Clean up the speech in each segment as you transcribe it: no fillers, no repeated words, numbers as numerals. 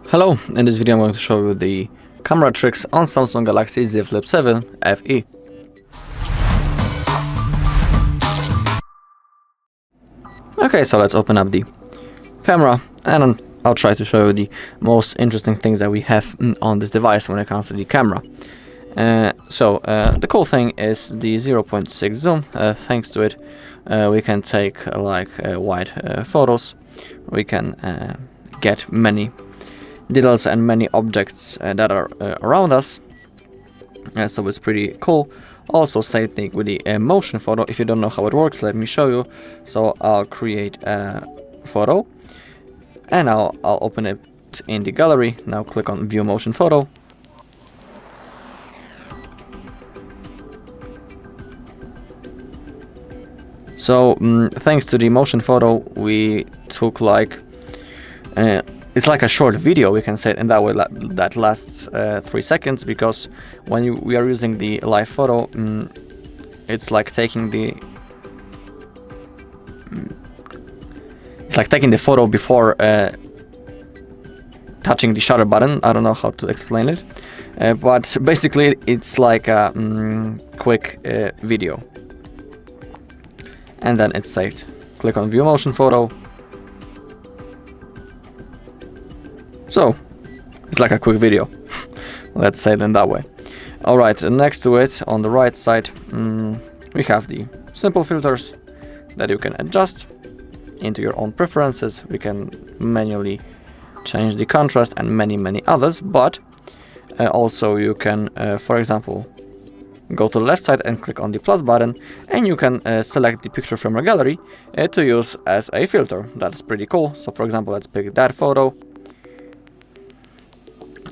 Hello, in this video I'm going to show you the camera tricks on Samsung Galaxy Z Flip 7 FE. Okay, so let's open up the camera and I'll try to show you the most interesting things that we have on this device when it comes to the camera. The cool thing is the 0.6 zoom. Thanks to it we can take wide photos. We can get many details and many objects that are around us, so it's pretty cool. Also, same thing with the motion photo. If you don't know how it works, let me show you. So I'll create a photo and I'll open it in the gallery. Now click on view motion photo. So thanks to the motion photo we took it's like a short video, we can say it in that way, that lasts 3 seconds, because when we are using the live photo, it's like taking the photo before touching the shutter button. I don't know how to explain it, but basically it's like a quick video, and then it's saved. Click on view motion photo. So it's like a quick video. Let's say it in that way. Alright, next to it on the right side we have the simple filters that you can adjust into your own preferences. We can manually change the contrast and many others, but also you can for example go to the left side and click on the plus button, and you can select the picture from your gallery to use as a filter. That's pretty cool. So for example, let's pick that photo.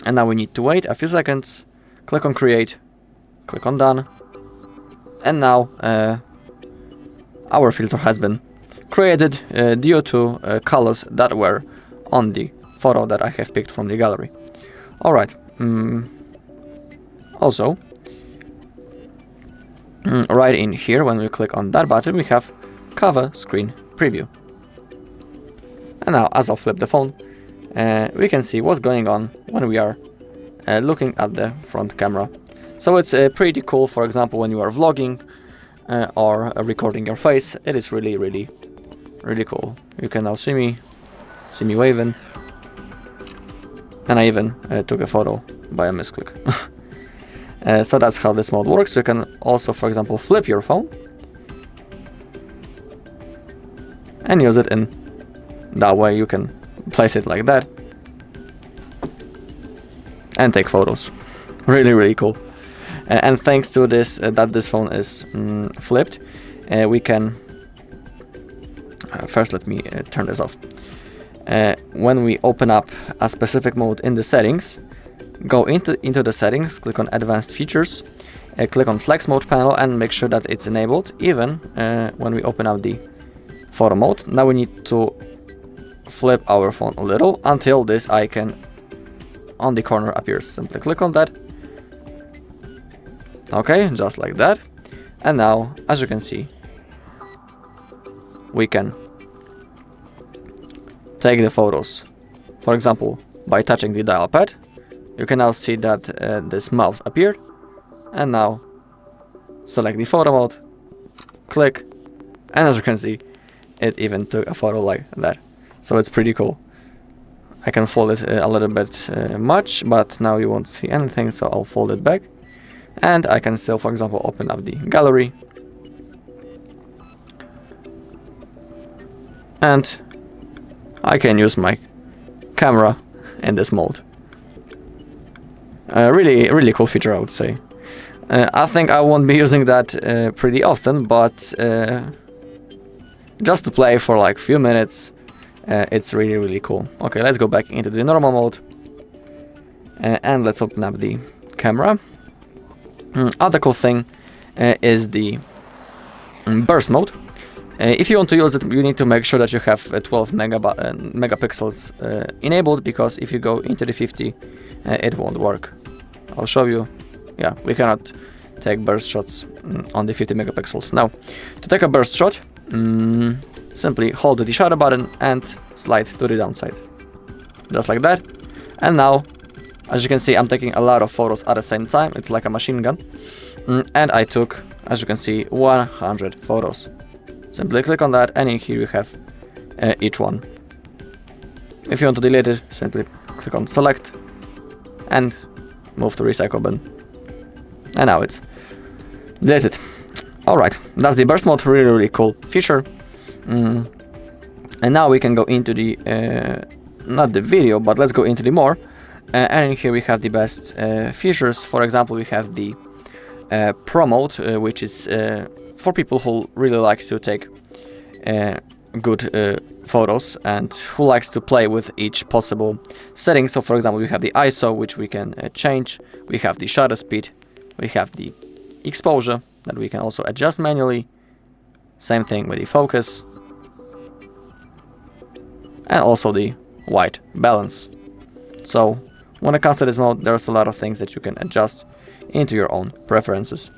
And now we need to wait a few seconds, click on create, click on done, and now our filter has been created due to colors that were on the photo that I have picked from the gallery. Alright, also, right in here when we click on that button we have cover screen preview. And now as I'll flip the phone, we can see what's going on when we are looking at the front camera. So it's pretty cool. For example, when you are vlogging or recording your face, it is really cool. You can now see me waving, and I even took a photo by a misclick. So that's how this mode works. You can also, for example, flip your phone and use it in that way. You can place it like that and take photos. Really cool. And thanks to this that this phone is flipped, we can first let me turn this off. When we open up a specific mode in the settings, go into the settings, click on advanced features, click on flex mode panel and make sure that it's enabled even when we open up the photo mode. Now we need to flip our phone a little until this icon on the corner appears. Simply click on that. Okay, just like that. And now, as you can see, we can take the photos. For example, by touching the dial pad, you can now see that this mouse appeared. And now, select the photo mode, click, and as you can see, it even took a photo like that. So it's pretty cool. I can fold it a little bit much, but now you won't see anything, so I'll fold it back. And I can still, for example, open up the gallery. And I can use my camera in this mode. Really cool feature, I would say. I think I won't be using that pretty often, but just to play for like a few minutes, it's really cool. Okay, let's go back into the normal mode and let's open up the camera. Other cool thing is the burst mode. If you want to use it, you need to make sure that you have 12 megapixels enabled, because if you go into the 50, it won't work. I'll show you. Yeah, we cannot take burst shots on the 50 megapixels. Now, to take a burst shot, simply hold the shutter button and slide to the downside. Just like that. And now, as you can see, I'm taking a lot of photos at the same time. It's like a machine gun. And I took, as you can see, 100 photos. Simply click on that, and in here you have each one. If you want to delete it, simply click on select and move to recycle bin. And now it's deleted. Alright, that's the burst mode, really cool feature. And now we can go into the, not the video, but let's go into the more. And in here we have the best features. For example, we have the Pro mode, which is for people who really like to take good photos and who likes to play with each possible setting. So for example, we have the ISO, which we can change. We have the shutter speed. We have the exposure that we can also adjust manually. Same thing with the focus. And also the white balance. So when it comes to this mode, there's a lot of things that you can adjust into your own preferences.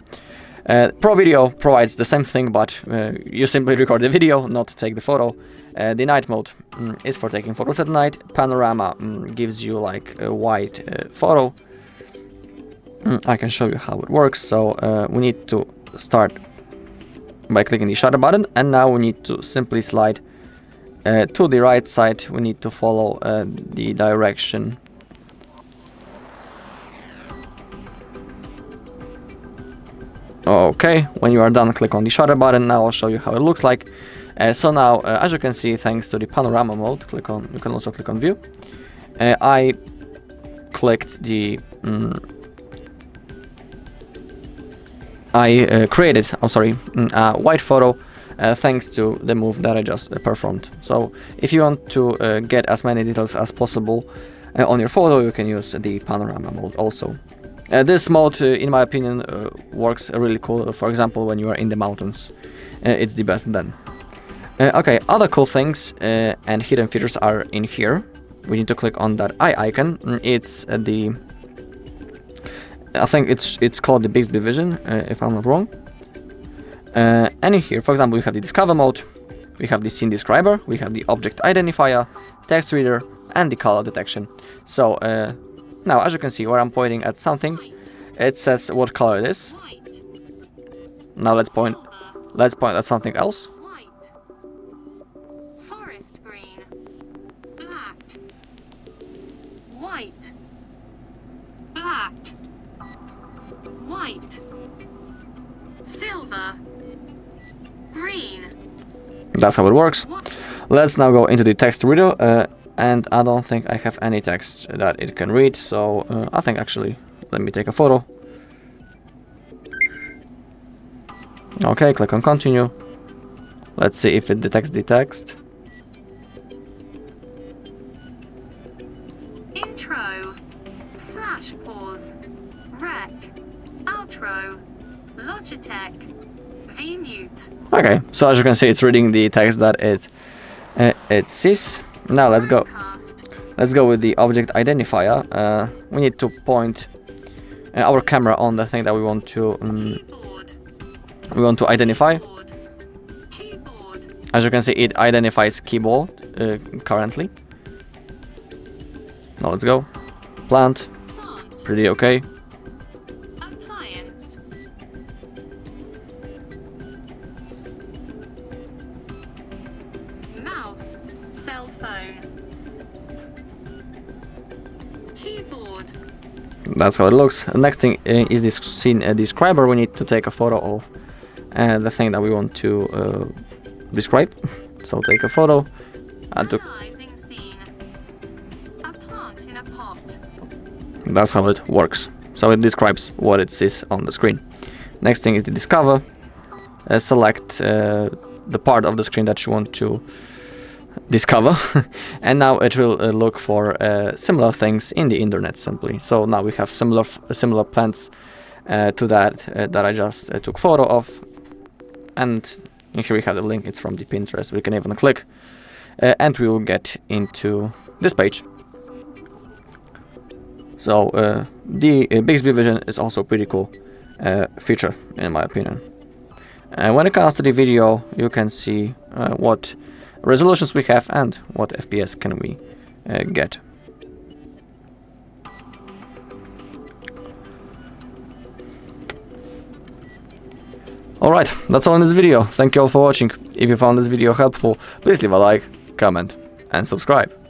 Pro Video provides the same thing, but you simply record the video, not take the photo. The night mode is for taking photos at night. Panorama gives you like a wide photo. I can show you how it works. So we need to start by clicking the shutter button, and now we need to simply slide to the right side. We need to follow the direction. Okay, when you are done, click on the shutter button. Now I'll show you how it looks like. So now, as you can see, thanks to the panorama mode, you can also click on view. I clicked the I created, a white photo thanks to the move that I just performed. So if you want to get as many details as possible on your photo, you can use the panorama mode also. This mode, in my opinion, works really cool. For example, when you are in the mountains, it's the best then. Okay, other cool things and hidden features are in here. We need to click on that eye icon. It's I think it's called the BigSBVision, if I'm not wrong. And in here, for example, we have the discover mode, we have the scene describer, we have the object identifier, text reader, and the color detection. So now, as you can see, where I'm pointing at something, it says what color it is. Now let's point at something else. White, forest green, black, white, black, white, silver, green. That's how it works. Let's now go into the text reader. And I don't think I have any text that it can read, so I think actually, let me take a photo. Okay, click on continue. Let's see if it detects the text. Intro, slash pause, rec, outro, Logitech, vmute. Okay, so as you can see, it's reading the text that it sees. Now let's go. Let's go with the object identifier. We need to point our camera on the thing that we want to identify. Keyboard. As you can see, it identifies keyboard currently. Now let's go. Plant. Pretty okay. Appliance. Mouse. Cell phone. Keyboard. That's how it looks. The next thing is this scene describer. We need to take a photo of the thing that we want to describe. So take a photo. Analyzing scene. A plant in a pot. That's how it works. So it describes what it sees on the screen. Next thing is the discover. Select the part of the screen that you want to discover, and now it will look for similar things in the internet simply. So now we have similar plants to that I just took photo of, and here we have the link. It's from the Pinterest. We can even click, and we will get into this page. So the BigSBVision is also a pretty cool feature in my opinion. When it comes to the video, you can see what resolutions we have and what FPS can we get. Alright, that's all in this video. Thank you all for watching. If you found this video helpful, please leave a like, comment and subscribe.